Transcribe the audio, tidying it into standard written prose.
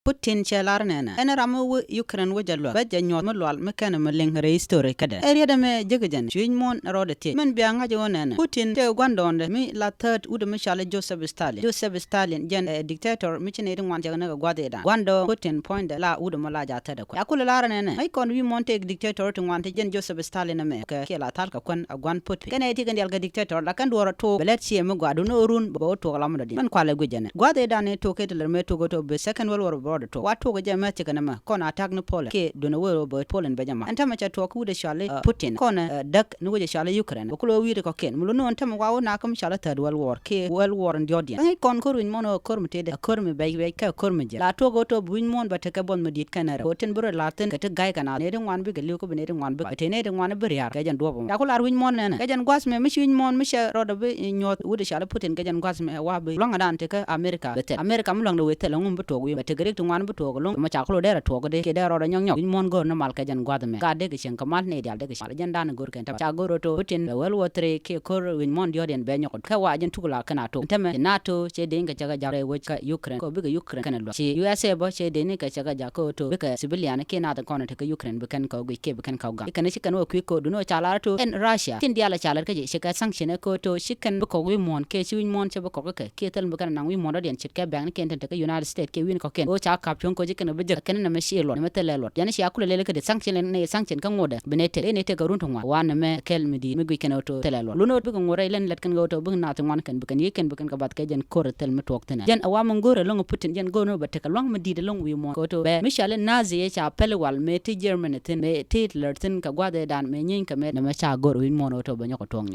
Putin chelarnena ena ramu Ukraine wajalwa bajanyo mulwal mekana meleng rehistory kada area da me jegejen chuinmon rodete men bianga jonena Putin te gwandonde mi la third ude mishale Joseph Stalin jen dictator michine de wan jagana gwadeda gwando Putin point la ude malaja tada ko akula larnena ay kon wi monte dictator to wan jen Joseph Stalin me ka kela talka kon agwan Putin kana eti gandel ga dictator la kan dora to belet sie me gwadu no run bo to lamda di man kwale gujene gwadeda ne to ketel me to goto be second world war to wato ga jama tikana ma kon attack no Poland ke do no woro bo Poland be jama anta ma cha to ku de shale Putin kon dak no je shale Ukraine ko lo wi ko ken mulo non tam wawo na kam shale third world war ke world war ndiodian ay kon ko ruin mono kormte de korme bay ka korme je la to go to buin mon ba te ka bon medit kanara Putin bro laten ka te gay kana ne de wan bi gelu ko be ne de wan bi te ne de wan bi yar ga jan do bo ya ko la ruin mon na ga jan gwas me mi shin mon mi she rodo be nyot wu de shale Putin ga jan gwas me wa bi longa dan te ka America be te America mu long do wete long bu to wi be te gere to wan to long ma cha ko dera to de ke dera ro nyong nyong mon go no mal ka jan gwad me ga de ke chen kamal ne dal de ke shal jan dan gor ken ta cha goro to Putin wel wotre ke kor win mon dio den be nyok ka wa jan tugula kana to teme NATO che de nga cha jare wo ka Ukraine ko bi ga Ukraine kana lo chi USA bo che de ne ka cha ja ko to bi ka civilian ke na da kono te ka Ukraine bi kan ko ke bi kan ka ga kan shi kan wo ko do no cha la to en Russia tin dia la cha la ka je shi ka sanction ko to shi kan bi ko wi mon ke shi win mon che bi ko ke tel bi kan nang wi mon den chit ka bang ken te ka United States ke win ko ken o cha ka pyon ko je kan bi je kan na me shi lo ne metele lo yani shi akule le ka de sanction ne sanction kan ngoda benete ne te garun to wa na me kel mi di mi gwi kan to tele lo no bi ko ngore len let kan go to bi na to wan kan bi kan yeken bi kan ka bat ka jen kor tel mi tok tena jen awa mon gore long Putin jen go no ba te ka long mi di de long wi mo ko to be Michelle Nazi ye cha pele wal me ti Germany tin me ti ler tin ka gwade dan me nyin ka me na me cha gor wi mo no to ba nyoko tong